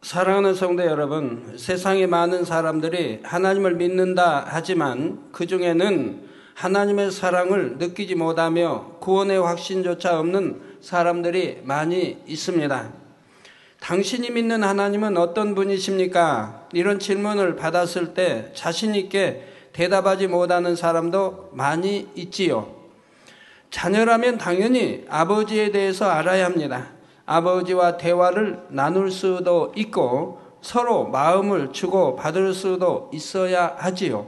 사랑하는 성도 여러분, 세상에 많은 사람들이 하나님을 믿는다 하지만 그 중에는 하나님의 사랑을 느끼지 못하며 구원의 확신조차 없는 사람들이 많이 있습니다. 당신이 믿는 하나님은 어떤 분이십니까? 이런 질문을 받았을 때 자신 있게 대답하지 못하는 사람도 많이 있지요. 자녀라면 당연히 아버지에 대해서 알아야 합니다. 아버지와 대화를 나눌 수도 있고 서로 마음을 주고 받을 수도 있어야 하지요.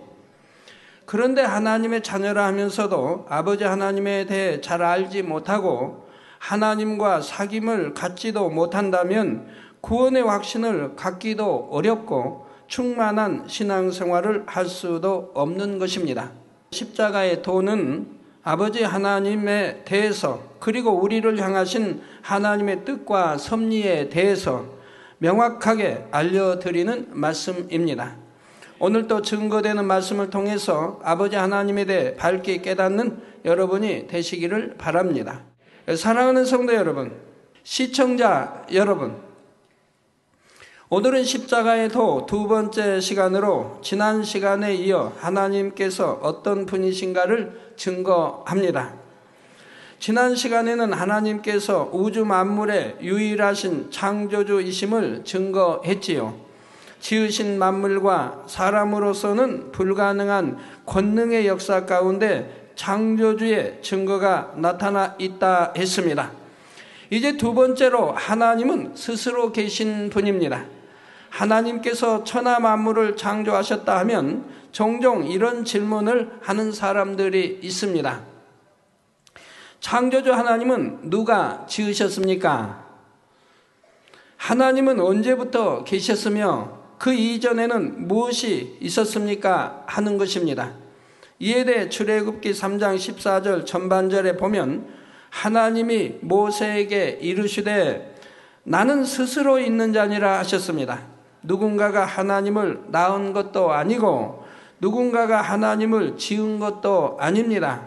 그런데 하나님의 자녀라 하면서도 아버지 하나님에 대해 잘 알지 못하고 하나님과 사귐을 갖지도 못한다면 구원의 확신을 갖기도 어렵고 충만한 신앙생활을 할 수도 없는 것입니다. 십자가의 도는 아버지 하나님에 대해서 그리고 우리를 향하신 하나님의 뜻과 섭리에 대해서 명확하게 알려드리는 말씀입니다. 오늘 또 증거되는 말씀을 통해서 아버지 하나님에 대해 밝게 깨닫는 여러분이 되시기를 바랍니다. 사랑하는 성도 여러분, 시청자 여러분, 오늘은 십자가의 도 두 번째 시간으로 지난 시간에 이어 하나님께서 어떤 분이신가를 증거합니다. 지난 시간에는 하나님께서 우주 만물의 유일하신 창조주이심을 증거했지요. 지으신 만물과 사람으로서는 불가능한 권능의 역사 가운데 창조주의 증거가 나타나 있다 했습니다. 이제 두 번째로 하나님은 스스로 계신 분입니다. 하나님께서 천하 만물을 창조하셨다 하면 종종 이런 질문을 하는 사람들이 있습니다. 창조주 하나님은 누가 지으셨습니까? 하나님은 언제부터 계셨으며 그 이전에는 무엇이 있었습니까? 하는 것입니다. 이에 대해 출애굽기 3장 14절 전반절에 보면 하나님이 모세에게 이르시되 나는 스스로 있는 자니라 하셨습니다. 누군가가 하나님을 낳은 것도 아니고 누군가가 하나님을 지은 것도 아닙니다.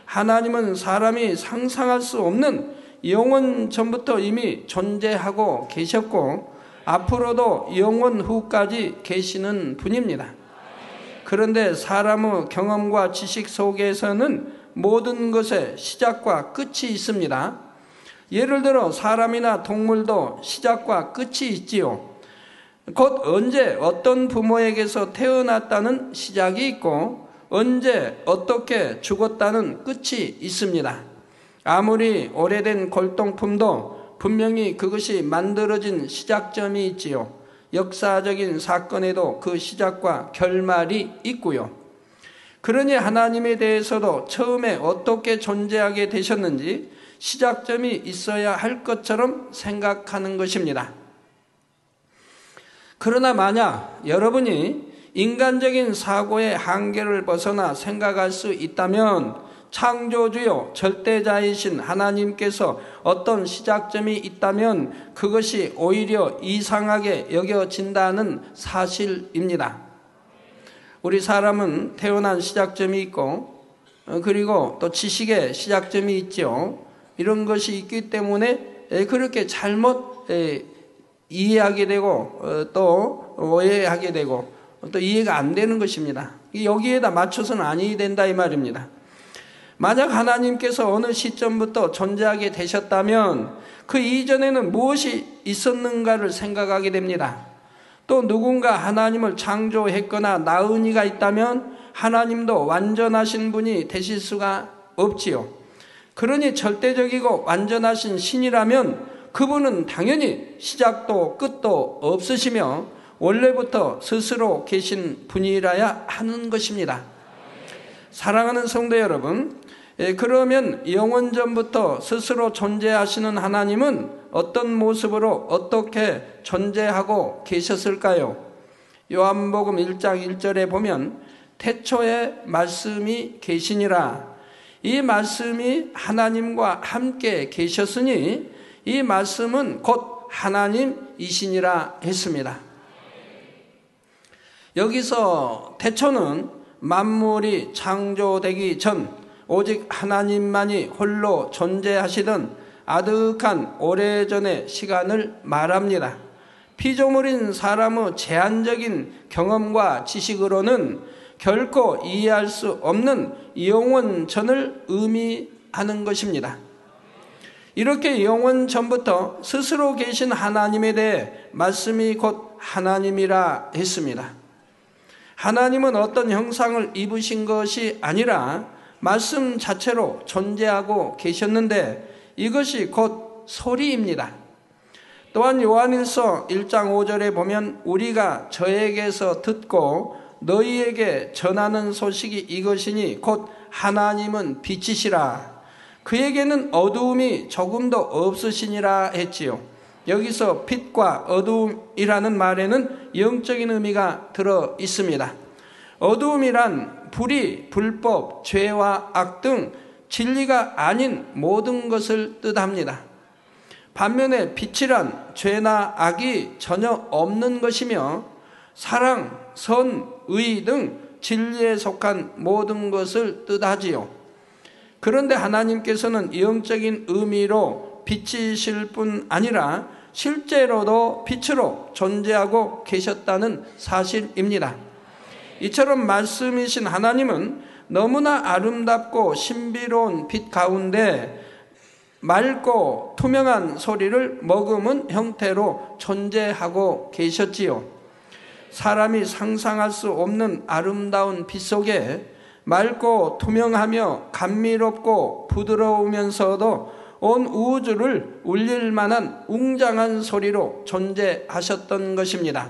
하나님은 사람이 상상할 수 없는 영원 전부터 이미 존재하고 계셨고 앞으로도 영원 후까지 계시는 분입니다. 그런데 사람의 경험과 지식 속에서는 모든 것의 시작과 끝이 있습니다. 예를 들어 사람이나 동물도 시작과 끝이 있지요. 곧 언제 어떤 부모에게서 태어났다는 시작이 있고 언제 어떻게 죽었다는 끝이 있습니다. 아무리 오래된 골동품도 분명히 그것이 만들어진 시작점이 있지요. 역사적인 사건에도 그 시작과 결말이 있고요. 그러니 하나님에 대해서도 처음에 어떻게 존재하게 되셨는지 시작점이 있어야 할 것처럼 생각하는 것입니다. 그러나 만약 여러분이 인간적인 사고의 한계를 벗어나 생각할 수 있다면 창조주요 절대자이신 하나님께서 어떤 시작점이 있다면 그것이 오히려 이상하게 여겨진다는 사실입니다. 우리 사람은 태어난 시작점이 있고 그리고 또 지식의 시작점이 있죠. 이런 것이 있기 때문에 그렇게 잘못 이해하게 되고 또 오해하게 되고 또 이해가 안 되는 것입니다. 여기에다 맞춰서는 아니 된다 이 말입니다. 만약 하나님께서 어느 시점부터 존재하게 되셨다면 그 이전에는 무엇이 있었는가를 생각하게 됩니다. 또 누군가 하나님을 창조했거나 낳은 이가 있다면 하나님도 완전하신 분이 되실 수가 없지요. 그러니 절대적이고 완전하신 신이라면 그분은 당연히 시작도 끝도 없으시며 원래부터 스스로 계신 분이라야 하는 것입니다. 사랑하는 성도 여러분, 그러면 영원전부터 스스로 존재하시는 하나님은 어떤 모습으로 어떻게 존재하고 계셨을까요? 요한복음 1장 1절에 보면 태초에 말씀이 계시니라. 이 말씀이 하나님과 함께 계셨으니 이 말씀은 곧 하나님이시니라 했습니다. 여기서 태초는 만물이 창조되기 전 오직 하나님만이 홀로 존재하시던 아득한 오래전의 시간을 말합니다. 피조물인 사람의 제한적인 경험과 지식으로는 결코 이해할 수 없는 영원전을 의미하는 것입니다. 이렇게 영원전부터 스스로 계신 하나님에 대해 말씀이 곧 하나님이라 했습니다. 하나님은 어떤 형상을 입으신 것이 아니라 말씀 자체로 존재하고 계셨는데 이것이 곧 소리입니다. 또한 요한일서 1장 5절에 보면 우리가 저에게서 듣고 너희에게 전하는 소식이 이것이니 곧 하나님은 빛이시라. 그에게는 어두움이 조금도 없으시니라 했지요. 여기서 빛과 어두움이라는 말에는 영적인 의미가 들어 있습니다. 어두움이란 불의, 불법, 죄와 악 등 진리가 아닌 모든 것을 뜻합니다. 반면에 빛이란 죄나 악이 전혀 없는 것이며 사랑, 선, 의 등 진리에 속한 모든 것을 뜻하지요. 그런데 하나님께서는 영적인 의미로 빛이실 뿐 아니라 실제로도 빛으로 존재하고 계셨다는 사실입니다. 이처럼 말씀이신 하나님은 너무나 아름답고 신비로운 빛 가운데 맑고 투명한 소리를 머금은 형태로 존재하고 계셨지요. 사람이 상상할 수 없는 아름다운 빛 속에 맑고 투명하며 감미롭고 부드러우면서도 온 우주를 울릴 만한 웅장한 소리로 존재하셨던 것입니다.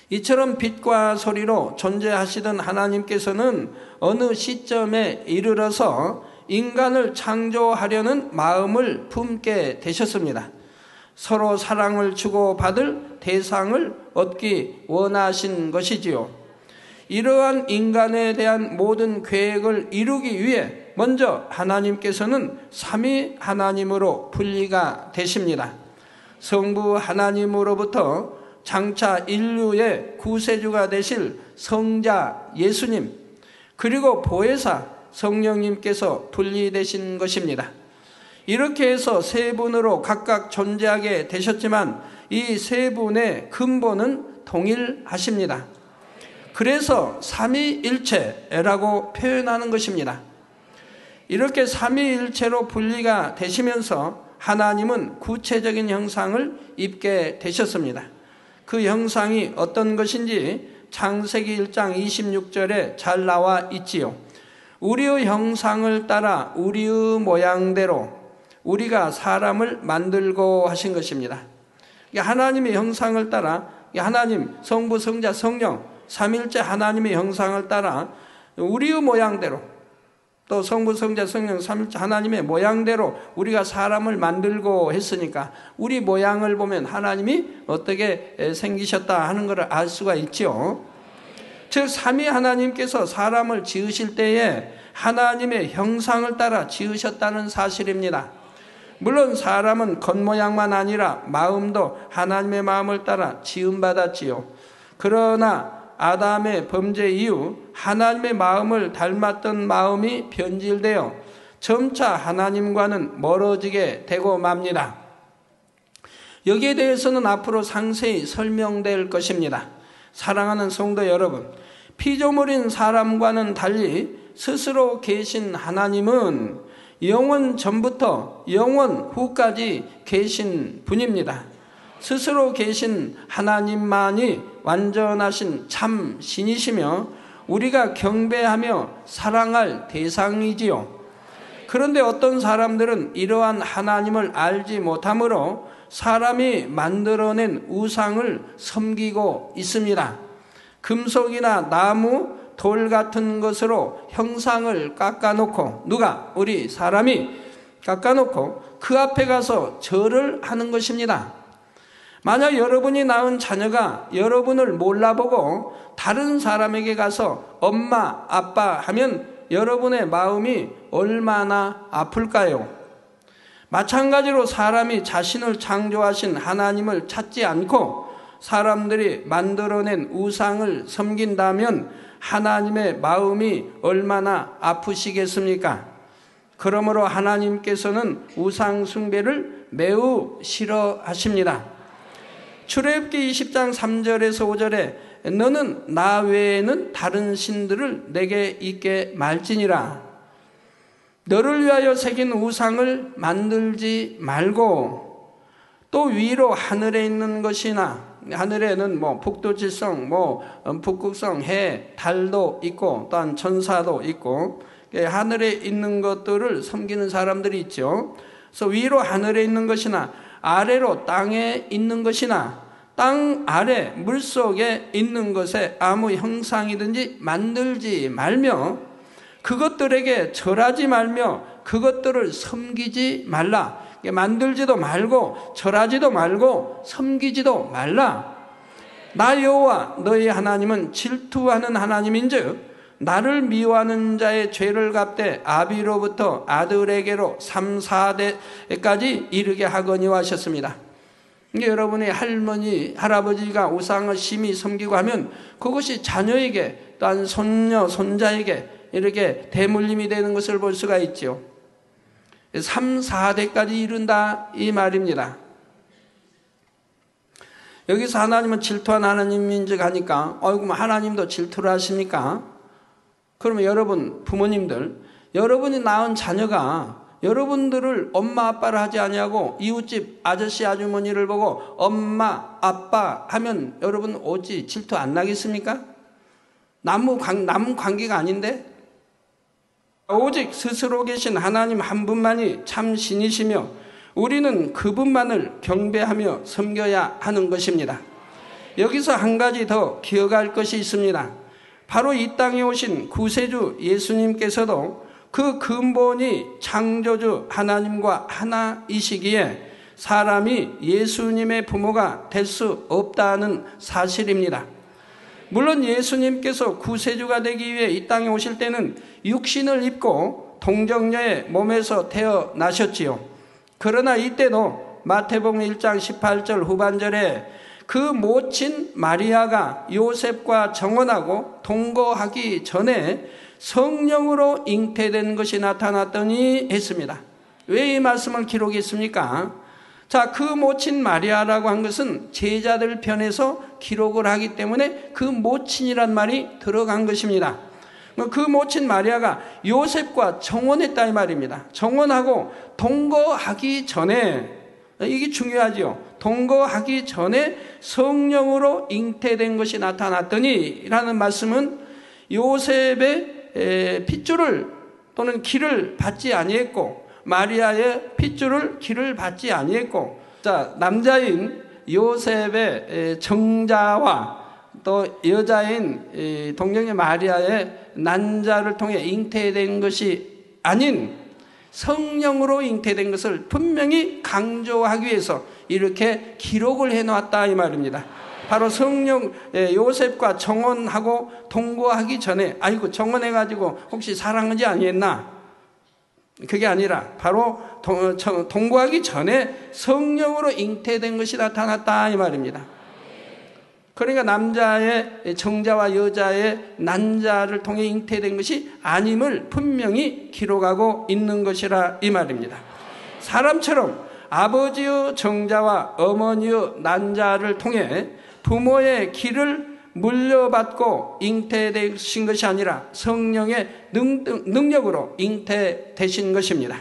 이처럼 빛과 소리로 존재하시던 하나님께서는 어느 시점에 이르러서 인간을 창조하려는 마음을 품게 되셨습니다. 서로 사랑을 주고받을 대상을 얻기 원하신 것이지요. 이러한 인간에 대한 모든 계획을 이루기 위해 먼저 하나님께서는 삼위 하나님으로 분리가 되십니다. 성부 하나님으로부터 장차 인류의 구세주가 되실 성자 예수님, 그리고 보혜사 성령님께서 분리되신 것입니다. 이렇게 해서 세 분으로 각각 존재하게 되셨지만 이 세 분의 근본은 동일하십니다. 그래서 삼위일체라고 표현하는 것입니다. 이렇게 삼위일체로 분리가 되시면서 하나님은 구체적인 형상을 입게 되셨습니다. 그 형상이 어떤 것인지 창세기 1장 26절에 잘 나와 있지요. 우리의 형상을 따라 우리의 모양대로 우리가 사람을 만들고 하신 것입니다. 하나님의 형상을 따라 하나님, 성부, 성자, 성령 삼일째 하나님의 형상을 따라 우리의 모양대로 또 성부, 성자, 성령 삼일째 하나님의 모양대로 우리가 사람을 만들고 했으니까 우리 모양을 보면 하나님이 어떻게 생기셨다 하는 것을 알 수가 있죠. 즉 삼위 하나님께서 사람을 지으실 때에 하나님의 형상을 따라 지으셨다는 사실입니다. 물론 사람은 겉모양만 아니라 마음도 하나님의 마음을 따라 지음받았지요. 그러나 아담의 범죄 이후 하나님의 마음을 닮았던 마음이 변질되어 점차 하나님과는 멀어지게 되고 맙니다. 여기에 대해서는 앞으로 상세히 설명될 것입니다. 사랑하는 성도 여러분, 피조물인 사람과는 달리 스스로 계신 하나님은 영원 전부터 영원 후까지 계신 분입니다. 스스로 계신 하나님만이 완전하신 참 신이시며 우리가 경배하며 사랑할 대상이지요. 그런데 어떤 사람들은 이러한 하나님을 알지 못하므로 사람이 만들어낸 우상을 섬기고 있습니다. 금속이나 나무, 돌 같은 것으로 형상을 깎아놓고 우리 사람이 깎아놓고 그 앞에 가서 절을 하는 것입니다. 만약 여러분이 낳은 자녀가 여러분을 몰라보고 다른 사람에게 가서 엄마, 아빠 하면 여러분의 마음이 얼마나 아플까요? 마찬가지로 사람이 자신을 창조하신 하나님을 찾지 않고 사람들이 만들어낸 우상을 섬긴다면 하나님의 마음이 얼마나 아프시겠습니까? 그러므로 하나님께서는 우상 숭배를 매우 싫어하십니다. 출애굽기 20장 3절에서 5절에 너는 나 외에는 다른 신들을 내게 있게 말지니라. 너를 위하여 새긴 우상을 만들지 말고 또 위로 하늘에 있는 것이나 하늘에는 북두칠성, 북극성, 해, 달도 있고 또한 천사도 있고 하늘에 있는 것들을 섬기는 사람들이 있죠. 그래서 위로 하늘에 있는 것이나 아래로 땅에 있는 것이나 땅 아래 물속에 있는 것에 아무 형상이든지 만들지 말며 그것들에게 절하지 말며 그것들을 섬기지 말라. 만들지도 말고 절하지도 말고 섬기지도 말라. 나 여호와 너희 하나님은 질투하는 하나님인즉 나를 미워하는 자의 죄를 갚되 아비로부터 아들에게로 3, 4대까지 이르게 하거니와 하셨습니다. 여러분의 할머니, 할아버지가 우상을 심히 섬기고 하면 그것이 자녀에게 또한 손녀, 손자에게 이렇게 대물림이 되는 것을 볼 수가 있죠. 3, 4대까지 이른다 이 말입니다. 여기서 하나님은 질투한 하나님인즉 하니까 하나님도 질투를 하십니까? 그러면 여러분 부모님들, 여러분이 낳은 자녀가 여러분들을 엄마 아빠를 하지 아니하고 이웃집 아저씨 아주머니를 보고 엄마 아빠 하면 여러분 어찌 질투 안 나겠습니까? 남은 관계가 아닌데 오직 스스로 계신 하나님 한 분만이 참 신이시며 우리는 그분만을 경배하며 섬겨야 하는 것입니다. 여기서 한 가지 더 기억할 것이 있습니다. 바로 이 땅에 오신 구세주 예수님께서도 그 근본이 창조주 하나님과 하나이시기에 사람이 예수님의 부모가 될 수 없다는 사실입니다. 물론 예수님께서 구세주가 되기 위해 이 땅에 오실 때는 육신을 입고 동정녀의 몸에서 태어나셨지요. 그러나 이때도 마태복음 1장 18절 후반절에 그 모친 마리아가 요셉과 정혼하고 동거하기 전에 성령으로 잉태된 것이 나타났더니 했습니다. 왜 이 말씀을 기록했습니까? 자, 그 모친 마리아라고 한 것은 제자들 편에서 기록을 하기 때문에 그 모친이란 말이 들어간 것입니다. 그 모친 마리아가 요셉과 정혼했다 이 말입니다. 정혼하고 동거하기 전에, 이게 중요하죠. 동거하기 전에 성령으로 잉태된 것이 나타났더니 라는 말씀은 요셉의 핏줄을 또는 기를 받지 아니했고 마리아의 핏줄을 기를 받지 아니했고, 자, 남자인 요셉의 정자와 또 여자인 동정녀 마리아의 난자를 통해 잉태된 것이 아닌 성령으로 잉태된 것을 분명히 강조하기 위해서 이렇게 기록을 해놓았다 이 말입니다. 바로 성령, 요셉과 정혼하고 동거하기 전에 정혼해가지고 혹시 사랑하지 아니했나? 그게 아니라 바로 동거하기 전에 성령으로 잉태된 것이 나타났다 이 말입니다. 그러니까 남자의 정자와 여자의 난자를 통해 잉태된 것이 아님을 분명히 기록하고 있는 것이라 이 말입니다. 사람처럼 아버지의 정자와 어머니의 난자를 통해 부모의 기를 물려받고 잉태되신 것이 아니라 성령의 능력으로 잉태되신 것입니다.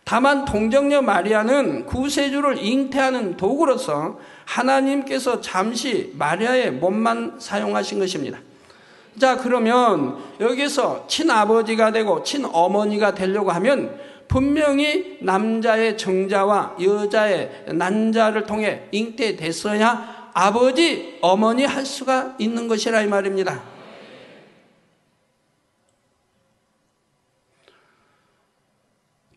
다만 동정녀 마리아는 구세주를 잉태하는 도구로서 하나님께서 잠시 마리아의 몸만 사용하신 것입니다. 자, 그러면 여기서 친아버지가 되고 친어머니가 되려고 하면 분명히 남자의 정자와 여자의 난자를 통해 잉태됐어야 아버지, 어머니 할 수가 있는 것이라 이 말입니다.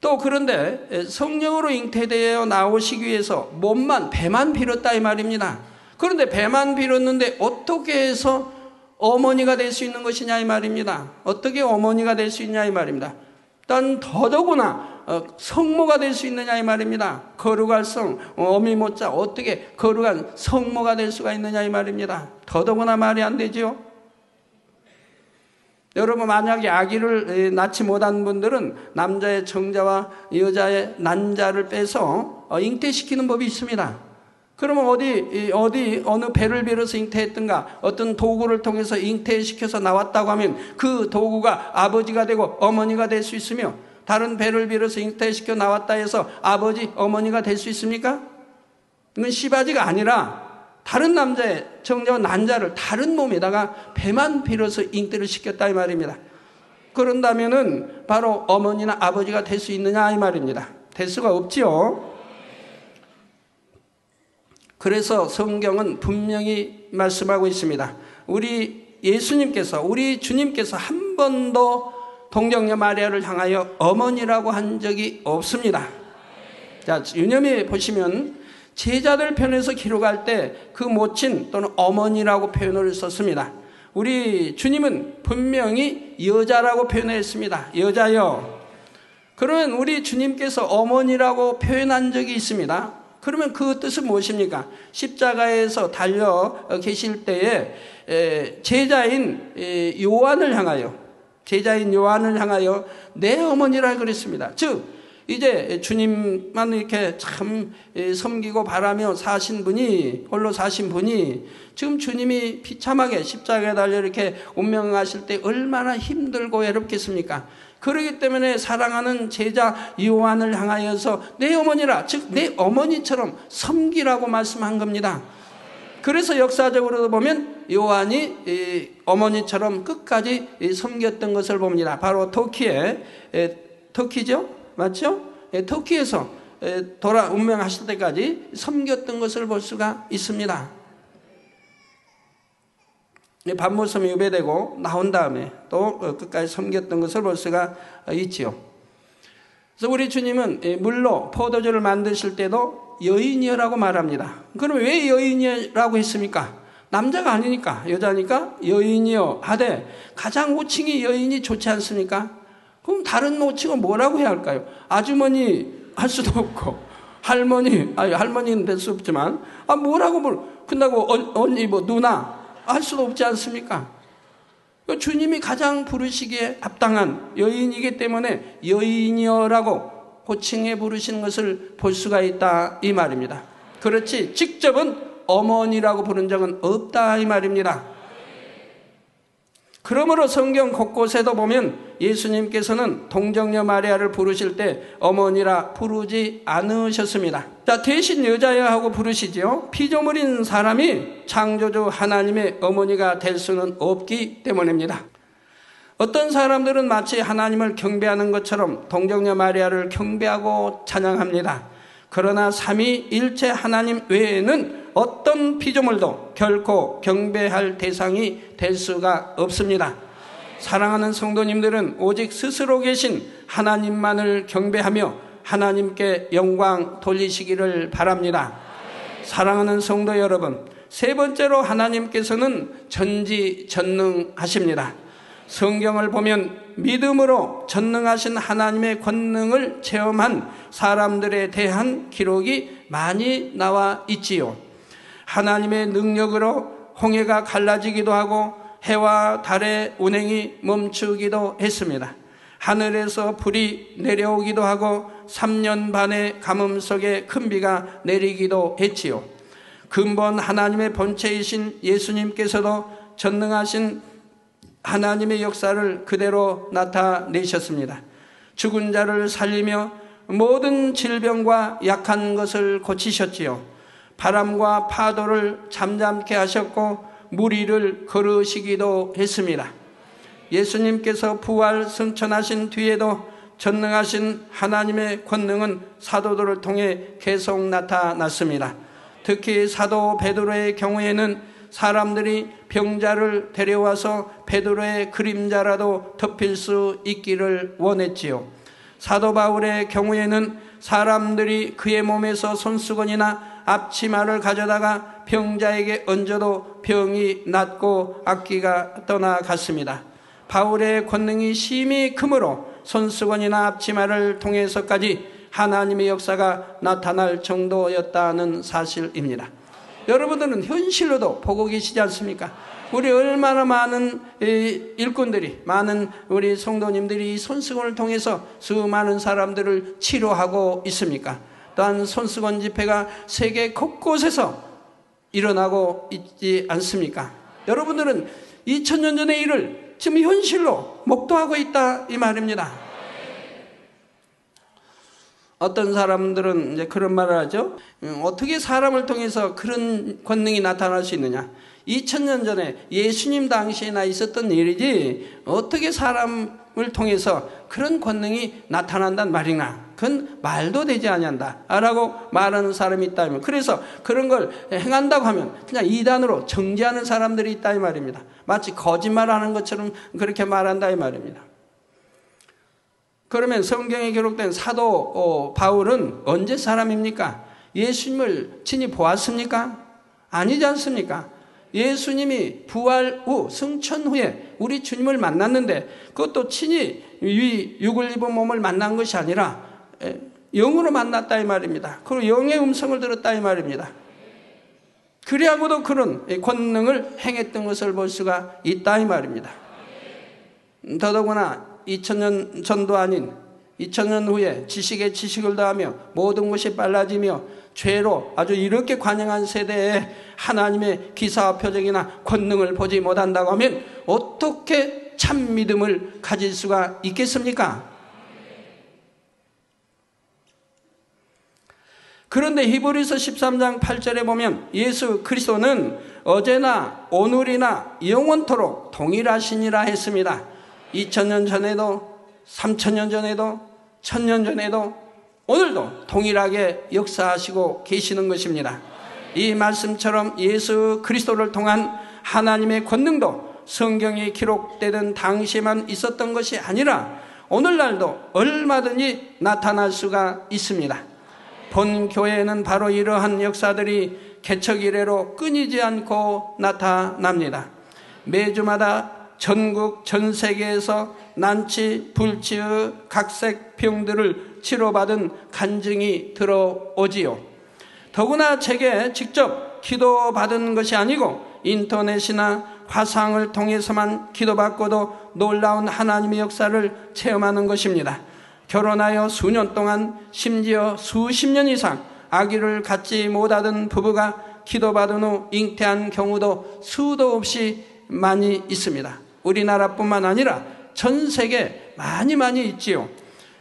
또 그런데 성령으로 잉태되어 나오시기 위해서 몸만, 배만 빌었다 이 말입니다. 그런데 배만 빌었는데 어떻게 해서 어머니가 될 수 있는 것이냐 이 말입니다. 어떻게 어머니가 될 수 있냐 이 말입니다. 일단 더더구나 성모가 될 수 있느냐 이 말입니다. 거룩할 성, 어미 못자 어떻게 거룩한 성모가 될 수가 있느냐 이 말입니다. 더더구나 말이 안 되죠. 여러분, 만약에 아기를 낳지 못한 분들은 남자의 정자와 여자의 난자를 빼서 잉태시키는 법이 있습니다. 그러면 어느 배를 빌어서 잉태했던가 어떤 도구를 통해서 잉태시켜서 나왔다고 하면 그 도구가 아버지가 되고 어머니가 될 수 있으며, 다른 배를 빌어서 잉태시켜 나왔다 해서 아버지, 어머니가 될 수 있습니까? 이건 씨바지가 아니라 다른 남자의 정자와 난자를 다른 몸에다가 배만 빌어서 잉태를 시켰다 이 말입니다. 그런다면은 바로 어머니나 아버지가 될 수 있느냐 이 말입니다. 될 수가 없지요. 그래서 성경은 분명히 말씀하고 있습니다. 우리 예수님께서, 우리 주님께서 한 번도 동정녀 마리아를 향하여 어머니라고 한 적이 없습니다. 자, 유념해 보시면 제자들 편에서 기록할 때 그 모친 또는 어머니라고 표현을 썼습니다. 우리 주님은 분명히 여자라고 표현했습니다. 여자요. 그러면 우리 주님께서 어머니라고 표현한 적이 있습니다. 그러면 그 뜻은 무엇입니까? 십자가에서 달려 계실 때에 제자인 요한을 향하여 내 어머니라 그랬습니다. 즉 이제 주님만 이렇게 참 섬기고 바라며 사신 분이, 홀로 사신 분이 지금 주님이 비참하게 십자가에 달려 이렇게 운명하실 때 얼마나 힘들고 외롭겠습니까? 그렇기 때문에 사랑하는 제자 요한을 향하여서 내 어머니라, 즉 내 어머니처럼 섬기라고 말씀한 겁니다. 그래서 역사적으로도 보면 요한이 어머니처럼 끝까지 섬겼던 것을 봅니다. 바로 터키죠? 맞죠? 터키에서 운명하실 때까지 섬겼던 것을 볼 수가 있습니다. 밤모섬이 유배되고 나온 다음에 또 끝까지 섬겼던 것을 볼 수가 있지요. 그래서 우리 주님은 물로 포도주를 만드실 때도 여인이여라고 말합니다. 그러면 왜 여인이여라고 했습니까? 남자가 아니니까, 여자니까 여인이여 하되, 가장 호칭이 여인이 좋지 않습니까? 그럼 다른 호칭은 뭐라고 해야 할까요? 아주머니 할 수도 없고, 할머니는 될 수 없지만, 뭐라고 끝나고 언니, 누나 할 수도 없지 않습니까? 주님이 가장 부르시기에 합당한 여인이기 때문에 여인이여라고 호칭해 부르시는 것을 볼 수가 있다 이 말입니다. 그렇지 직접은 어머니라고 부른 적은 없다 이 말입니다. 그러므로 성경 곳곳에도 보면 예수님께서는 동정녀 마리아를 부르실 때 어머니라 부르지 않으셨습니다. 자, 대신 여자여 하고 부르시지요. 피조물인 사람이 창조주 하나님의 어머니가 될 수는 없기 때문입니다. 어떤 사람들은 마치 하나님을 경배하는 것처럼 동정녀 마리아를 경배하고 찬양합니다. 그러나 삼위일체 하나님 외에는 어떤 피조물도 결코 경배할 대상이 될 수가 없습니다. 사랑하는 성도님들은 오직 스스로 계신 하나님만을 경배하며 하나님께 영광 돌리시기를 바랍니다. 사랑하는 성도 여러분, 세 번째로 하나님께서는 전지전능하십니다. 성경을 보면 믿음으로 전능하신 하나님의 권능을 체험한 사람들에 대한 기록이 많이 나와 있지요. 하나님의 능력으로 홍해가 갈라지기도 하고 해와 달의 운행이 멈추기도 했습니다. 하늘에서 불이 내려오기도 하고 3년 반의 가뭄 속에 큰 비가 내리기도 했지요. 근본 하나님의 본체이신 예수님께서도 전능하신 하나님의 역사를 그대로 나타내셨습니다. 죽은 자를 살리며 모든 질병과 약한 것을 고치셨지요. 바람과 파도를 잠잠케 하셨고 무리를 거르시기도 했습니다. 예수님께서 부활 승천하신 뒤에도 전능하신 하나님의 권능은 사도들을 통해 계속 나타났습니다. 특히 사도 베드로의 경우에는 사람들이 병자를 데려와서 베드로의 그림자라도 덮일 수 있기를 원했지요. 사도 바울의 경우에는 사람들이 그의 몸에서 손수건이나 앞치마를 가져다가 병자에게 얹어도 병이 낫고 악귀가 떠나갔습니다. 바울의 권능이 심히 크므로 손수건이나 앞치마를 통해서까지 하나님의 역사가 나타날 정도였다는 사실입니다. 여러분들은 현실로도 보고 계시지 않습니까? 우리 얼마나 많은 일꾼들이, 많은 우리 성도님들이 이 손수건을 통해서 수많은 사람들을 치료하고 있습니까? 또한 손수건 집회가 세계 곳곳에서 일어나고 있지 않습니까? 여러분들은 2000년 전의 일을 지금 현실로 목도하고 있다 이 말입니다. 어떤 사람들은 이제 그런 말을 하죠. 어떻게 사람을 통해서 그런 권능이 나타날 수 있느냐? 2000년 전에 예수님 당시에나 있었던 일이지 어떻게 사람을 통해서 그런 권능이 나타난단 말이냐? 그건 말도 되지 아니한다 라고 말하는 사람이 있다. 그래서 그런 걸 행한다고 하면 그냥 이단으로 정죄하는 사람들이 있다 이 말입니다. 마치 거짓말하는 것처럼 그렇게 말한다 이 말입니다. 그러면 성경에 기록된 사도 바울은 언제 사람입니까? 예수님을 친히 보았습니까? 아니지 않습니까? 예수님이 부활 후 승천 후에 우리 주님을 만났는데 그것도 친히 육을 입은 몸을 만난 것이 아니라 영으로 만났다 이 말입니다. 그리고 영의 음성을 들었다 이 말입니다. 그리하고도 그런 권능을 행했던 것을 볼 수가 있다 이 말입니다. 더더구나 2000년 전도 아닌 2000년 후에 지식에 지식을 더하며 모든 것이 빨라지며 죄로 아주 이렇게 관영한 세대에 하나님의 기사와 표적이나 권능을 보지 못한다고 하면 어떻게 참 믿음을 가질 수가 있겠습니까? 그런데 히브리서 13장 8절에 보면 예수 그리스도는 어제나 오늘이나 영원토록 동일하시니라 했습니다. 2000년 전에도 3000년 전에도 1000년 전에도 오늘도 동일하게 역사하시고 계시는 것입니다. 이 말씀처럼 예수 그리스도를 통한 하나님의 권능도 성경에 기록되던 당시에만 있었던 것이 아니라 오늘날도 얼마든지 나타날 수가 있습니다. 본 교회에는 바로 이러한 역사들이 개척 이래로 끊이지 않고 나타납니다. 매주마다 전국 전 세계에서 난치, 불치의 각색 병들을 치료받은 간증이 들어오지요. 더구나 제게 직접 기도받은 것이 아니고 인터넷이나 화상을 통해서만 기도받고도 놀라운 하나님의 역사를 체험하는 것입니다. 결혼하여 수년 동안 심지어 수십 년 이상 아기를 갖지 못하던 부부가 기도받은 후 잉태한 경우도 수도 없이 많이 있습니다. 우리나라뿐만 아니라 전 세계 많이 있지요.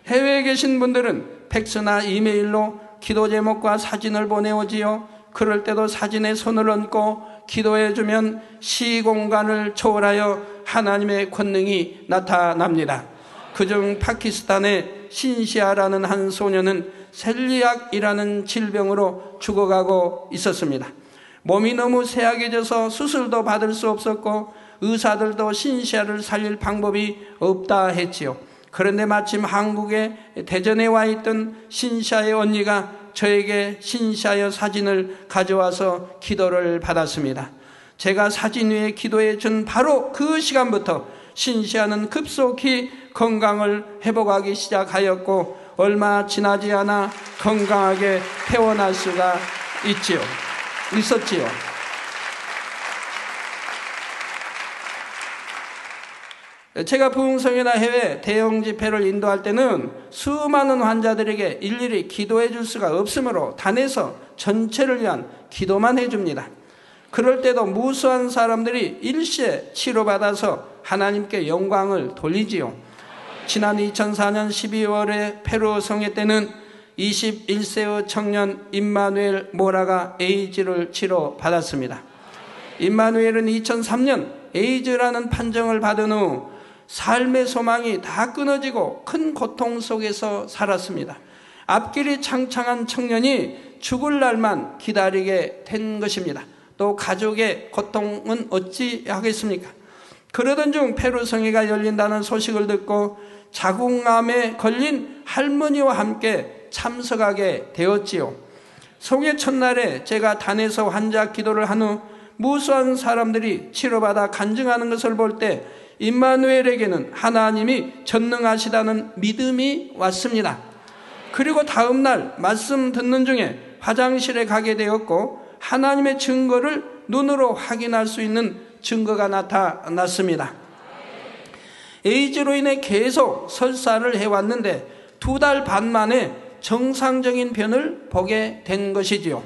해외에 계신 분들은 팩스나 이메일로 기도 제목과 사진을 보내오지요. 그럴 때도 사진에 손을 얹고 기도해주면 시공간을 초월하여 하나님의 권능이 나타납니다. 그중 파키스탄의 신시아라는 한 소녀는 셀리악이라는 질병으로 죽어가고 있었습니다. 몸이 너무 쇠약해져서 수술도 받을 수 없었고 의사들도 신시아를 살릴 방법이 없다 했지요. 그런데 마침 한국에 대전에 와 있던 신시아의 언니가 저에게 신시아의 사진을 가져와서 기도를 받았습니다. 제가 사진 위에 기도해 준 바로 그 시간부터 신시아는 급속히 건강을 회복하기 시작하였고 얼마 지나지 않아 건강하게 태어날 수가 있었지요. 제가 부흥성이나 해외 대형 집회를 인도할 때는 수많은 환자들에게 일일이 기도해 줄 수가 없으므로 단에서 전체를 위한 기도만 해줍니다. 그럴 때도 무수한 사람들이 일시에 치료받아서 하나님께 영광을 돌리지요. 지난 2004년 12월에 페루 성회 때는 21세의 청년 임마누엘 모라가 에이즈를 치료받았습니다. 임마누엘은 2003년 에이즈라는 판정을 받은 후 삶의 소망이 다 끊어지고 큰 고통 속에서 살았습니다. 앞길이 창창한 청년이 죽을 날만 기다리게 된 것입니다. 또 가족의 고통은 어찌 하겠습니까? 그러던 중 페루 성회가 열린다는 소식을 듣고 자궁암에 걸린 할머니와 함께 참석하게 되었지요. 성회 첫날에 제가 단에서 환자 기도를 한 후 무수한 사람들이 치료받아 간증하는 것을 볼 때 임마누엘에게는 하나님이 전능하시다는 믿음이 왔습니다. 그리고 다음 날 말씀 듣는 중에 화장실에 가게 되었고 하나님의 증거를 눈으로 확인할 수 있는 증거가 나타났습니다. 에이즈로 인해 계속 설사를 해왔는데 2달 반 만에 정상적인 변을 보게 된 것이지요.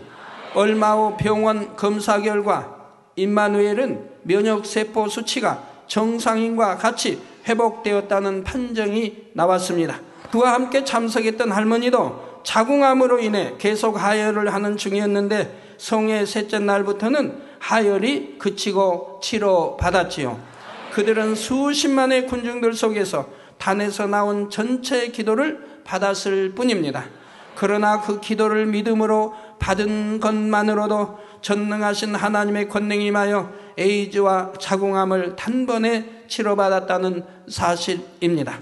얼마 후 병원 검사 결과 임마누엘은 면역세포 수치가 정상인과 같이 회복되었다는 판정이 나왔습니다. 그와 함께 참석했던 할머니도 자궁암으로 인해 계속 하혈을 하는 중이었는데 성회 셋째 날부터는 하혈이 그치고 치료받았지요. 그들은 수십만의 군중들 속에서 단에서 나온 전체 기도를 받았을 뿐입니다. 그러나 그 기도를 믿음으로 받은 것만으로도 전능하신 하나님의 권능이 임하여 에이즈와 자궁암을 단번에 치료받았다는 사실입니다.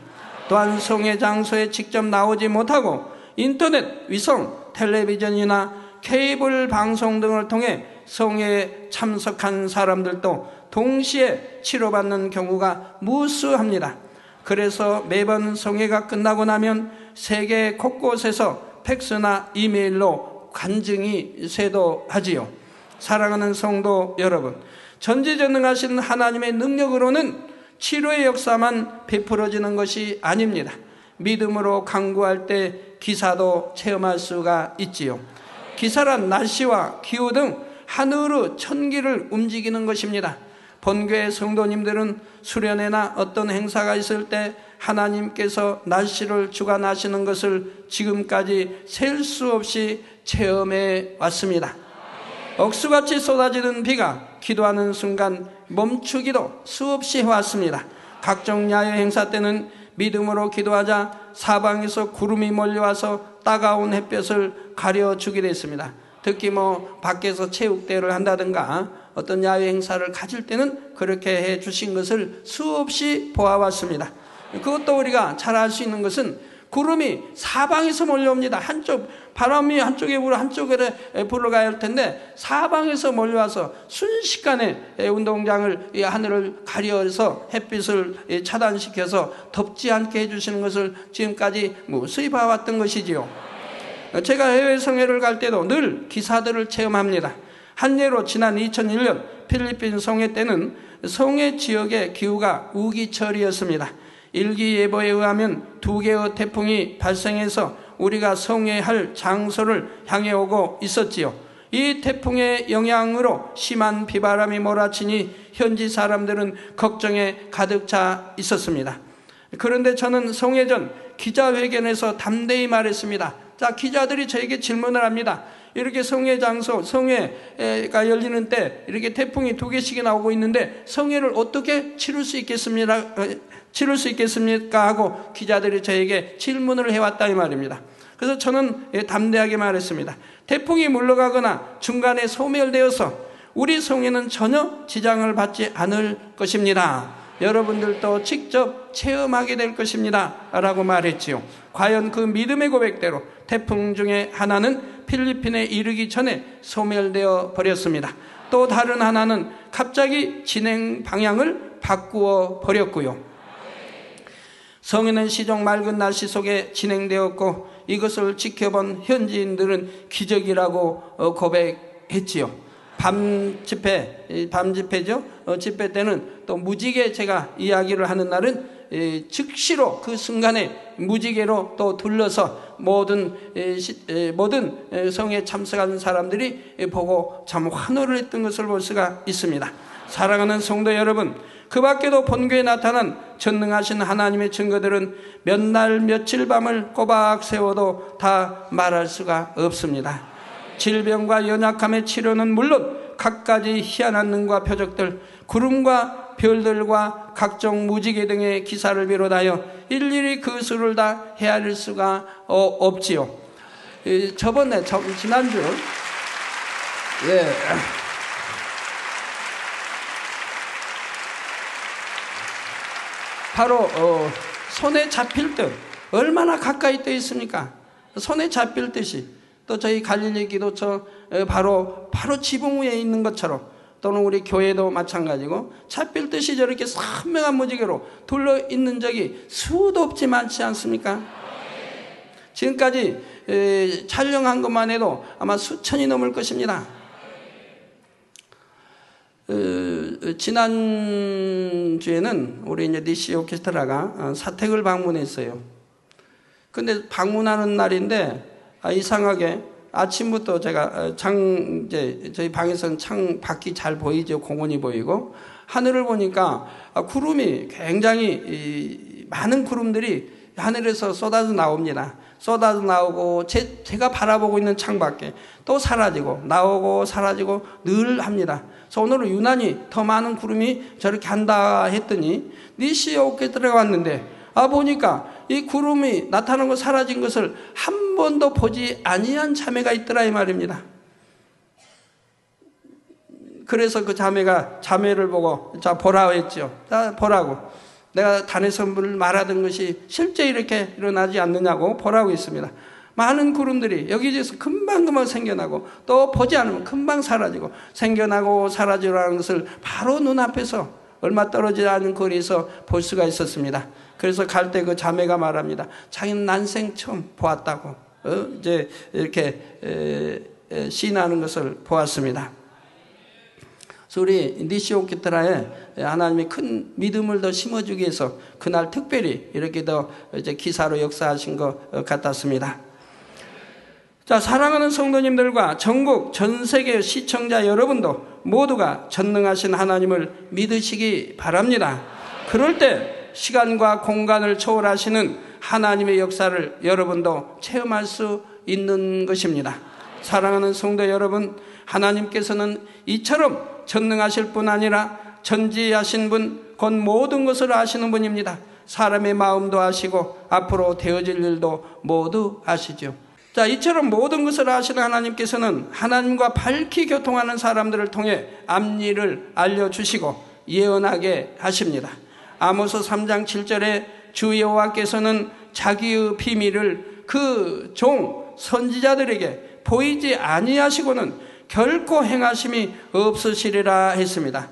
또한 성회 장소에 직접 나오지 못하고 인터넷, 위성, 텔레비전이나 케이블 방송 등을 통해 성회에 참석한 사람들도 동시에 치료받는 경우가 무수합니다. 그래서 매번 성회가 끝나고 나면 세계 곳곳에서 팩스나 이메일로 간증이 쇄도하지요. 사랑하는 성도 여러분, 전지전능하신 하나님의 능력으로는 치료의 역사만 베풀어지는 것이 아닙니다. 믿음으로 간구할 때 기사도 체험할 수가 있지요. 기사란 날씨와 기후 등 하늘의 천기를 움직이는 것입니다. 본교회 성도님들은 수련회나 어떤 행사가 있을 때 하나님께서 날씨를 주관하시는 것을 지금까지 셀 수 없이 체험해 왔습니다. 억수같이 쏟아지는 비가 기도하는 순간 멈추기도 수없이 해왔습니다. 각종 야외 행사 때는 믿음으로 기도하자 사방에서 구름이 몰려와서 따가운 햇볕을 가려주기도 했습니다. 특히 밖에서 체육대회를 한다든가 어떤 야외 행사를 가질 때는 그렇게 해 주신 것을 수없이 보아왔습니다. 그것도 우리가 잘 알 수 있는 것은 구름이 사방에서 몰려옵니다. 바람이 한쪽에 불어 한쪽에 불어가야 할 텐데 사방에서 몰려와서 순식간에 운동장을 하늘을 가려서 햇빛을 차단시켜서 덥지 않게 해주시는 것을 지금까지 무수히 봐왔던 것이지요. 제가 해외 성회를 갈 때도 늘 기사들을 체험합니다. 한 예로 지난 2001년 필리핀 성회 때는 성회 지역의 기후가 우기철이었습니다. 일기예보에 의하면 2개의 태풍이 발생해서 우리가 성회할 장소를 향해 오고 있었지요. 이 태풍의 영향으로 심한 비바람이 몰아치니 현지 사람들은 걱정에 가득 차 있었습니다. 그런데 저는 성회 전 기자회견에서 담대히 말했습니다. 자, 기자들이 저에게 질문을 합니다. 이렇게 성회 장소, 성회가 열리는 때 이렇게 태풍이 2개씩이나 오고 있는데 성회를 어떻게 치를 수 있겠습니까? 하고 기자들이 저에게 질문을 해왔다 이 말입니다. 그래서 저는 담대하게 말했습니다. 태풍이 물러가거나 중간에 소멸되어서 우리 성회는 전혀 지장을 받지 않을 것입니다. 여러분들도 직접 체험하게 될 것입니다 라고 말했지요. 과연 그 믿음의 고백대로 태풍 중에 하나는 필리핀에 이르기 전에 소멸되어 버렸습니다. 또 다른 하나는 갑자기 진행 방향을 바꾸어 버렸고요. 성회는 시종 맑은 날씨 속에 진행되었고 이것을 지켜본 현지인들은 기적이라고 고백했지요. 밤 집회죠. 집회 때는 또 무지개 제가 이야기를 하는 날은 즉시로 그 순간에 무지개로 또 둘러서 모든 성에 참석하는 사람들이 보고 참 환호를 했던 것을 볼 수가 있습니다. 사랑하는 성도 여러분, 그 밖에도 본교에 나타난 전능하신 하나님의 증거들은 몇 날 며칠 밤을 꼬박 세워도 다 말할 수가 없습니다. 질병과 연약함의 치료는 물론 갖가지 희한한 능과 표적들, 구름과 별들과 각종 무지개 등의 기사를 비롯하여 일일이 그 수를 다 헤아릴 수가 없지요. 지난주 바로 손에 잡힐 듯 얼마나 가까이 떠 있습니까? 손에 잡힐 듯이 또 저희 갈릴리 기도처 바로 지붕 위에 있는 것처럼 또는 우리 교회도 마찬가지고 잡힐 듯이 저렇게 선명한 무지개로 둘러 있는 적이 수도 없지 많지 않습니까? 지금까지 촬영한 것만 해도 아마 수천이 넘을 것입니다. 지난주에는 우리 이제 니시 오케스트라가 사택을 방문했어요. 근데 방문하는 날인데 이상하게 아침부터 제가 저희 방에서는 창 밖이 잘 보이죠. 공원이 보이고 하늘을 보니까 구름이 굉장히 많은 구름들이 하늘에서 쏟아져 나옵니다. 쏟아져 나오고 제가 바라보고 있는 창 밖에 또 사라지고 나오고 사라지고 늘 합니다. 그래서 오늘은 유난히 더 많은 구름이 저렇게 한다 했더니 니시 오케스트라가 왔는데 보니까 이 구름이 나타나고 사라진 것을 한 번도 보지 아니한 자매가 있더라 이 말입니다. 그래서 그 자매를 보고 자 보라고 했죠. 자 보라고. 내가 단에서 말하던 것이 실제 이렇게 일어나지 않느냐고 보라고 했습니다. 많은 구름들이 여기저기서 금방금방 생겨나고 또 보지 않으면 금방 사라지고 생겨나고 사라지라는 것을 바로 눈앞에서 얼마 떨어지지 않은 거리에서 볼 수가 있었습니다. 그래서 갈 때 그 자매가 말합니다. 자기는 난생 처음 보았다고 이제 이렇게 시인하는 것을 보았습니다. 그래서 우리 니시 오케스트라에 하나님이 큰 믿음을 더 심어주기 위해서 그날 특별히 이렇게 더 이제 기사로 역사하신 것 같았습니다. 자, 사랑하는 성도님들과 전국 전 세계 시청자 여러분도 모두가 전능하신 하나님을 믿으시기 바랍니다. 그럴 때 시간과 공간을 초월하시는 하나님의 역사를 여러분도 체험할 수 있는 것입니다. 사랑하는 성도 여러분, 하나님께서는 이처럼 전능하실 뿐 아니라 전지하신 분, 곧 모든 것을 아시는 분입니다. 사람의 마음도 아시고 앞으로 되어질 일도 모두 아시죠. 자, 이처럼 모든 것을 아시는 하나님께서는 하나님과 밝히 교통하는 사람들을 통해 앞일을 알려주시고 예언하게 하십니다. 아모스 3장 7절에 주 여호와께서는 자기의 비밀을 그 종 선지자들에게 보이지 아니하시고는 결코 행하심이 없으시리라 했습니다.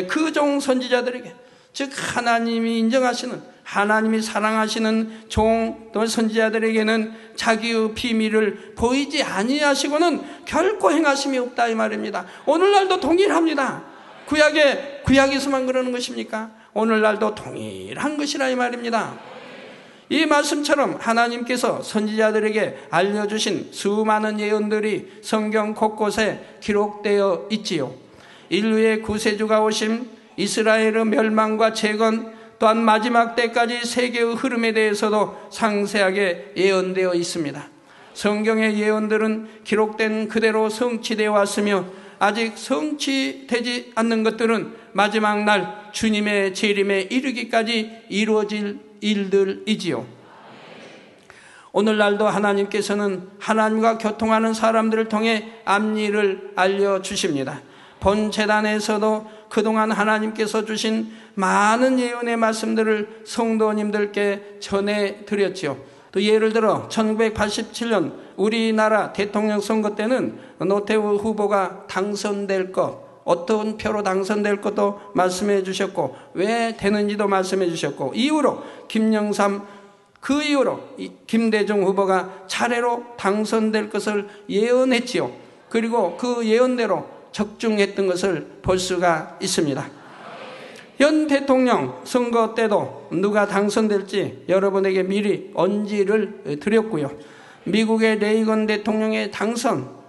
그 종 선지자들에게, 즉 하나님이 인정하시는, 하나님이 사랑하시는 종 또 선지자들에게는 자기의 비밀을 보이지 아니하시고는 결코 행하심이 없다 이 말입니다. 오늘날도 동일합니다. 구약에서만 그러는 것입니까? 오늘날도 동일한 것이라 이 말입니다. 이 말씀처럼 하나님께서 선지자들에게 알려주신 수많은 예언들이 성경 곳곳에 기록되어 있지요. 인류의 구세주가 오심, 이스라엘의 멸망과 재건, 또한 마지막 때까지 세계의 흐름에 대해서도 상세하게 예언되어 있습니다. 성경의 예언들은 기록된 그대로 성취되어 왔으며 아직 성취되지 않는 것들은 마지막 날 주님의 재림에 이르기까지 이루어질 일들이지요. 오늘날도 하나님께서는 하나님과 교통하는 사람들을 통해 앞일을 알려주십니다. 본 재단에서도 그동안 하나님께서 주신 많은 예언의 말씀들을 성도님들께 전해드렸지요. 또 예를 들어 1987년 우리나라 대통령 선거 때는 노태우 후보가 당선될 것, 어떤 표로 당선될 것도 말씀해 주셨고 왜 되는지도 말씀해 주셨고 이후로 김영삼, 그 이후로 김대중 후보가 차례로 당선될 것을 예언했지요. 그리고 그 예언대로 적중했던 것을 볼 수가 있습니다. 현 대통령 선거 때도 누가 당선될지 여러분에게 미리 언지를 드렸고요. 미국의 레이건 대통령의 당선,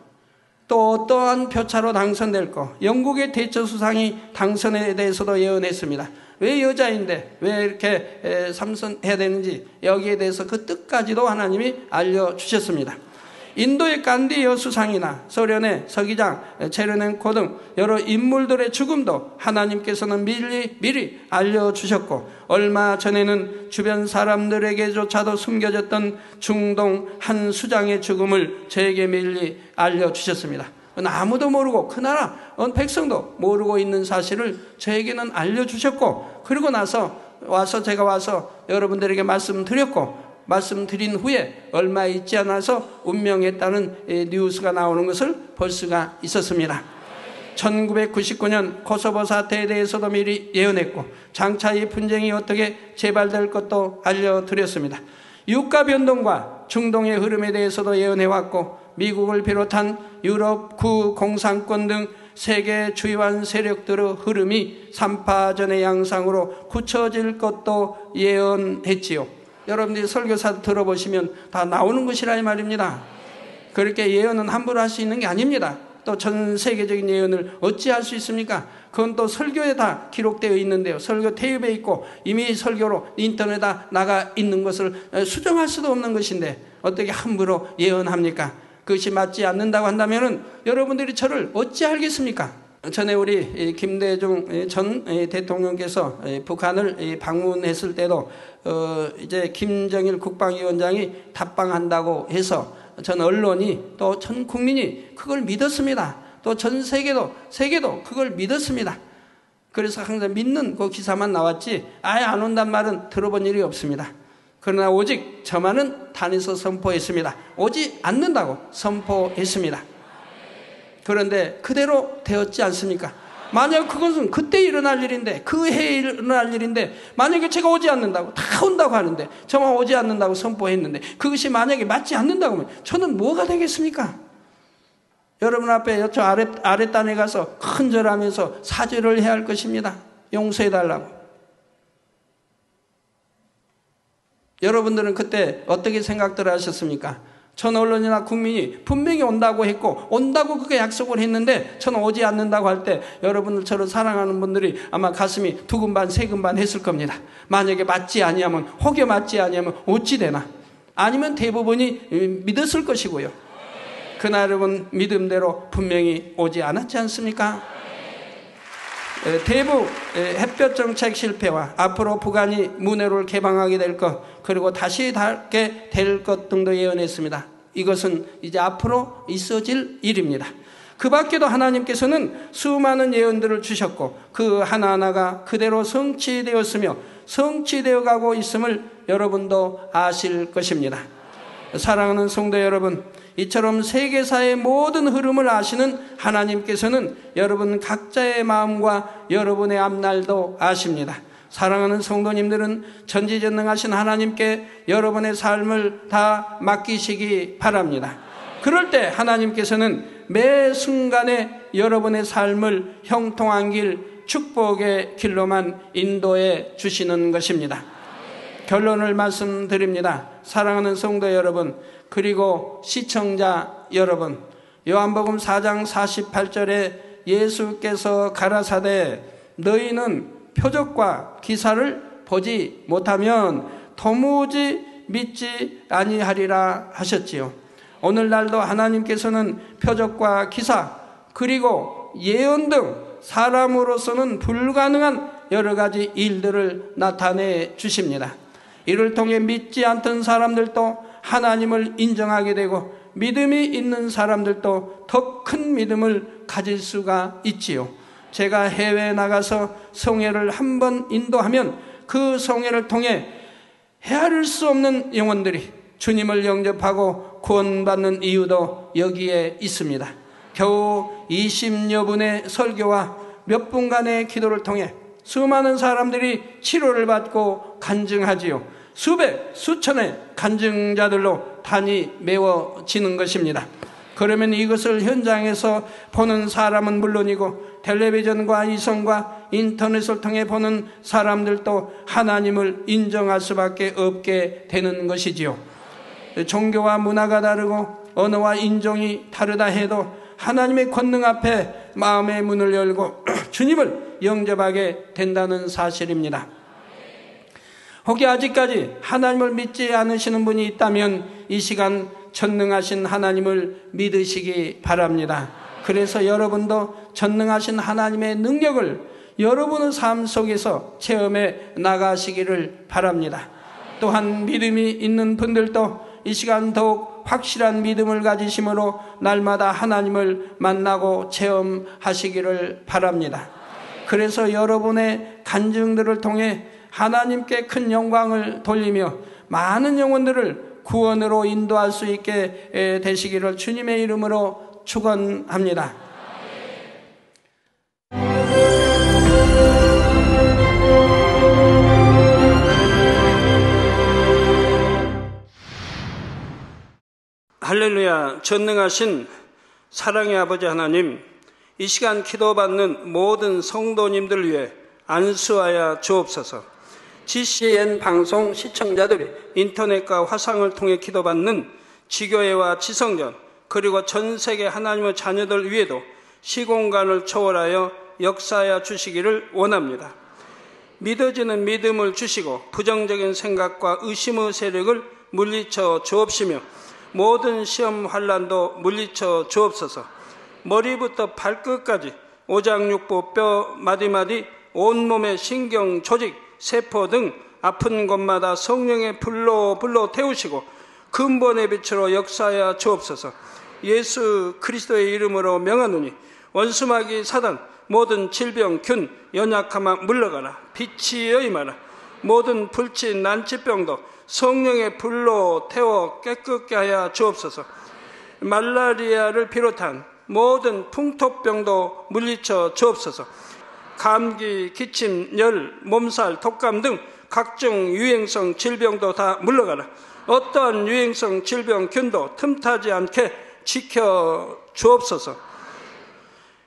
또 어떠한 표차로 당선될 것, 영국의 대처 수상이 당선에 대해서도 예언했습니다. 왜 여자인데 왜 이렇게 삼선해야 되는지 여기에 대해서 그 뜻까지도 하나님이 알려주셨습니다. 인도의 간디 여수상이나 소련의 서기장 체르넨코 등 여러 인물들의 죽음도 하나님께서는 미리 알려주셨고, 얼마 전에는 주변 사람들에게조차도 숨겨졌던 중동 한 수장의 죽음을 저에게 미리 알려주셨습니다. 아무도 모르고 그 나라 백성도 모르고 있는 사실을 저에게는 알려주셨고, 그리고 나서 제가 와서 여러분들에게 말씀드렸고, 말씀드린 후에 얼마 있지 않아서 운명했다는 뉴스가 나오는 것을 볼 수가 있었습니다. 1999년 코소보 사태에 대해서도 미리 예언했고, 장차 이 분쟁이 어떻게 재발될 것도 알려드렸습니다. 유가 변동과 중동의 흐름에 대해서도 예언해왔고, 미국을 비롯한 유럽 구공산권 등 세계 주요한 세력들의 흐름이 3파전의 양상으로 굳혀질 것도 예언했지요. 여러분들이 설교사 들어보시면 다 나오는 것이라 이 말입니다. 그렇게 예언은 함부로 할 수 있는 게 아닙니다. 또 전 세계적인 예언을 어찌 할 수 있습니까? 그건 또 설교에 다 기록되어 있는데요. 설교 테이프에 있고 이미 설교로 인터넷에 나가 있는 것을 수정할 수도 없는 것인데 어떻게 함부로 예언합니까? 그것이 맞지 않는다고 한다면 여러분들이 저를 어찌 알겠습니까? 전에 우리 김대중 전 대통령께서 북한을 방문했을 때도 이제 김정일 국방위원장이 답방한다고 해서 전 언론이 또 전 국민이 그걸 믿었습니다. 또 전 세계도 그걸 믿었습니다. 그래서 항상 믿는 그 기사만 나왔지 아예 안 온단 말은 들어본 일이 없습니다. 그러나 오직 저만은 단에서 선포했습니다. 오지 않는다고 선포했습니다. 그런데 그대로 되었지 않습니까? 만약 그것은 그때 일어날 일인데, 그 해에 일어날 일인데, 만약에 제가 오지 않는다고, 다 온다고 하는데 저만 오지 않는다고 선포했는데 그것이 만약에 맞지 않는다고 하면 저는 뭐가 되겠습니까? 여러분 앞에 저 아랫단에 가서 큰절하면서 사죄를 해야 할 것입니다. 용서해달라고. 여러분들은 그때 어떻게 생각들 하셨습니까? 전 언론이나 국민이 분명히 온다고 했고 온다고 그렇게 약속을 했는데 저는 오지 않는다고 할 때 여러분들 저를 사랑하는 분들이 아마 가슴이 두근반 세근반 했을 겁니다. 만약에 맞지 아니하면, 혹여 맞지 아니하면 어찌 되나? 아니면 대부분이 믿었을 것이고요. 그날 여러분 믿음대로 분명히 오지 않았지 않습니까? 대북 햇볕 정책 실패와 앞으로 북한이 문해로를 개방하게 될 것, 그리고 다시 닿게 될 것 등도 예언했습니다. 이것은 이제 앞으로 있어질 일입니다. 그 밖에도 하나님께서는 수많은 예언들을 주셨고 그 하나하나가 그대로 성취되었으며 성취되어 가고 있음을 여러분도 아실 것입니다. 사랑하는 성도 여러분, 이처럼 세계사의 모든 흐름을 아시는 하나님께서는 여러분 각자의 마음과 여러분의 앞날도 아십니다. 사랑하는 성도님들은 전지전능하신 하나님께 여러분의 삶을 다 맡기시기 바랍니다. 그럴 때 하나님께서는 매 순간에 여러분의 삶을 형통한 길, 축복의 길로만 인도해 주시는 것입니다. 결론을 말씀드립니다. 사랑하는 성도 여러분, 그리고 시청자 여러분, 요한복음 4장 48절에 예수께서 가라사대 너희는 표적과 기사를 보지 못하면 도무지 믿지 아니하리라 하셨지요. 오늘날도 하나님께서는 표적과 기사 그리고 예언 등 사람으로서는 불가능한 여러 가지 일들을 나타내 주십니다. 이를 통해 믿지 않던 사람들도 하나님을 인정하게 되고 믿음이 있는 사람들도 더 큰 믿음을 가질 수가 있지요. 제가 해외에 나가서 성회를 한번 인도하면 그 성회를 통해 헤아릴 수 없는 영혼들이 주님을 영접하고 구원받는 이유도 여기에 있습니다. 겨우 20여 분의 설교와 몇 분간의 기도를 통해 수많은 사람들이 치료를 받고 간증하지요. 수백, 수천의 간증자들로 단이 메워지는 것입니다. 그러면 이것을 현장에서 보는 사람은 물론이고 텔레비전과 이성과 인터넷을 통해 보는 사람들도 하나님을 인정할 수밖에 없게 되는 것이지요. 종교와 문화가 다르고 언어와 인종이 다르다 해도 하나님의 권능 앞에 마음의 문을 열고 주님을 영접하게 된다는 사실입니다. 혹시 아직까지 하나님을 믿지 않으시는 분이 있다면 이 시간 전능하신 하나님을 믿으시기 바랍니다. 그래서 여러분도 전능하신 하나님의 능력을 여러분의 삶 속에서 체험해 나가시기를 바랍니다. 또한 믿음이 있는 분들도 이 시간 더욱 확실한 믿음을 가지심으로 날마다 하나님을 만나고 체험하시기를 바랍니다. 그래서 여러분의 간증들을 통해 하나님께 큰 영광을 돌리며 많은 영혼들을 구원으로 인도할 수 있게 되시기를 주님의 이름으로 축원합니다. 할렐루야. 전능하신 사랑의 아버지 하나님, 이 시간 기도받는 모든 성도님들 위해 안수하여 주옵소서. GCN 방송 시청자들이 인터넷과 화상을 통해 기도받는 지교회와 지성전, 그리고 전 세계 하나님의 자녀들 위에도 시공간을 초월하여 역사하여 주시기를 원합니다. 믿어지는 믿음을 주시고 부정적인 생각과 의심의 세력을 물리쳐 주옵시며 모든 시험 환난도 물리쳐 주옵소서. 머리부터 발끝까지 오장육부 뼈 마디마디 온몸의 신경 조직 세포 등 아픈 곳마다 성령의 불로 태우시고 근본의 빛으로 역사하여 주옵소서. 예수 그리스도의 이름으로 명하노니 원수마귀 사단 모든 질병 균 연약함아 물러가라. 빛이 임하라. 모든 불치 난치병도 성령의 불로 태워 깨끗게 하여 주옵소서. 말라리아를 비롯한 모든 풍토병도 물리쳐 주옵소서. 감기, 기침, 열, 몸살, 독감 등 각종 유행성 질병도 다 물러가라. 어떠한 유행성 질병균도 틈타지 않게 지켜 주옵소서.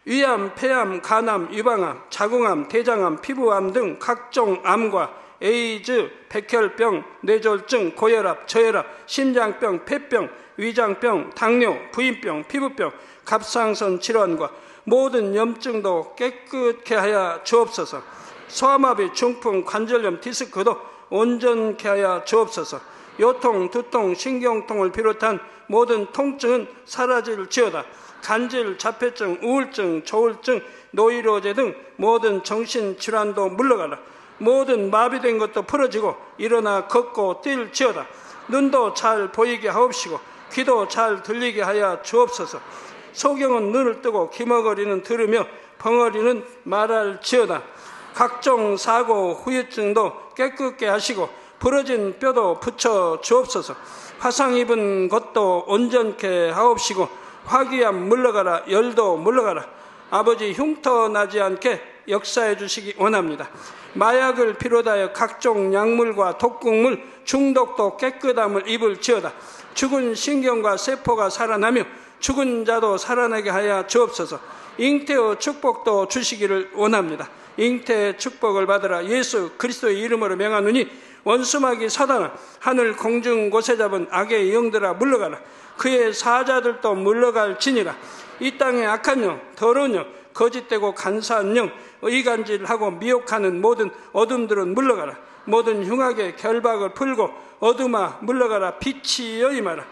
위암, 폐암, 간암, 유방암, 자궁암, 대장암, 피부암 등 각종 암과 에이즈, 백혈병, 뇌졸중, 고혈압, 저혈압, 심장병, 폐병, 위장병, 당뇨, 부인병, 피부병, 갑상선 질환과 모든 염증도 깨끗게 하여 주옵소서. 소아마비, 중풍, 관절염, 디스크도 온전케 하여 주옵소서. 요통, 두통, 신경통을 비롯한 모든 통증은 사라질지어다. 간질, 자폐증, 우울증, 조울증, 노이로제 등 모든 정신질환도 물러가라. 모든 마비된 것도 풀어지고 일어나 걷고 뛸지어다. 눈도 잘 보이게 하옵시고 귀도 잘 들리게 하여 주옵소서. 소경은 눈을 뜨고 기머거리는 들으며 벙어리는 말할지어다. 각종 사고 후유증도 깨끗게 하시고 부러진 뼈도 붙여 주옵소서. 화상 입은 것도 온전케 하옵시고 화기암 물러가라. 열도 물러가라. 아버지 흉터 나지 않게 역사해 주시기 원합니다. 마약을 비롯하여 각종 약물과 독극물 중독도 깨끗함을 입을지어다. 죽은 신경과 세포가 살아나며 죽은 자도 살아나게 하여 주옵소서. 잉태의 축복도 주시기를 원합니다. 잉태의 축복을 받으라. 예수 그리스도의 이름으로 명하노니 원수마귀 사단아 하늘 공중 곳에 잡은 악의 영들아 물러가라. 그의 사자들도 물러갈지니라. 이 땅의 악한 영, 더러운 영, 거짓되고 간사한 영, 의간질하고 미혹하는 모든 어둠들은 물러가라. 모든 흉악의 결박을 풀고 어둠아 물러가라. 빛이 임하라.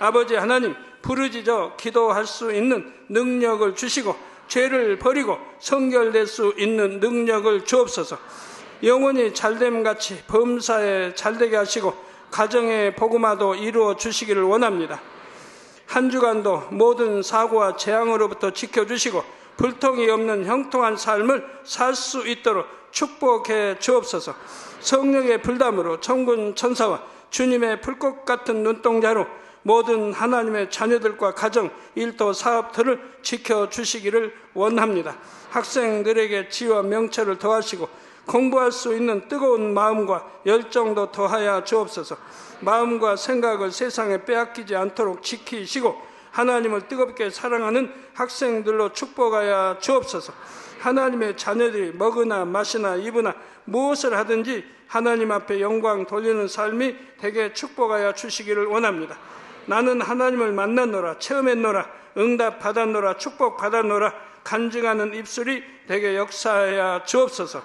아버지 하나님, 부르짖어 기도할 수 있는 능력을 주시고 죄를 버리고 성결될 수 있는 능력을 주옵소서. 영혼이 잘됨같이 범사에 잘되게 하시고 가정의 복음화도 이루어 주시기를 원합니다. 한 주간도 모든 사고와 재앙으로부터 지켜주시고 불통이 없는 형통한 삶을 살 수 있도록 축복해 주옵소서. 성령의 불담으로 천군 천사와 주님의 불꽃 같은 눈동자로 모든 하나님의 자녀들과 가정, 일도, 사업들을 지켜주시기를 원합니다. 학생들에게 지혜와 명철을 더하시고 공부할 수 있는 뜨거운 마음과 열정도 더하여 주옵소서. 마음과 생각을 세상에 빼앗기지 않도록 지키시고 하나님을 뜨겁게 사랑하는 학생들로 축복하여 주옵소서. 하나님의 자녀들이 먹으나 마시나 입으나 무엇을 하든지 하나님 앞에 영광 돌리는 삶이 되게 축복하여 주시기를 원합니다. 나는 하나님을 만났노라, 체험했노라, 응답 받았노라, 축복 받았노라 간증하는 입술이 되게 역사하여 주옵소서.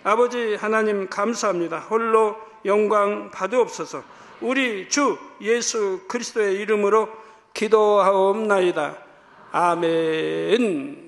아버지 하나님 감사합니다. 홀로 영광 받으옵소서. 우리 주 예수 그리스도의 이름으로 기도하옵나이다. 아멘.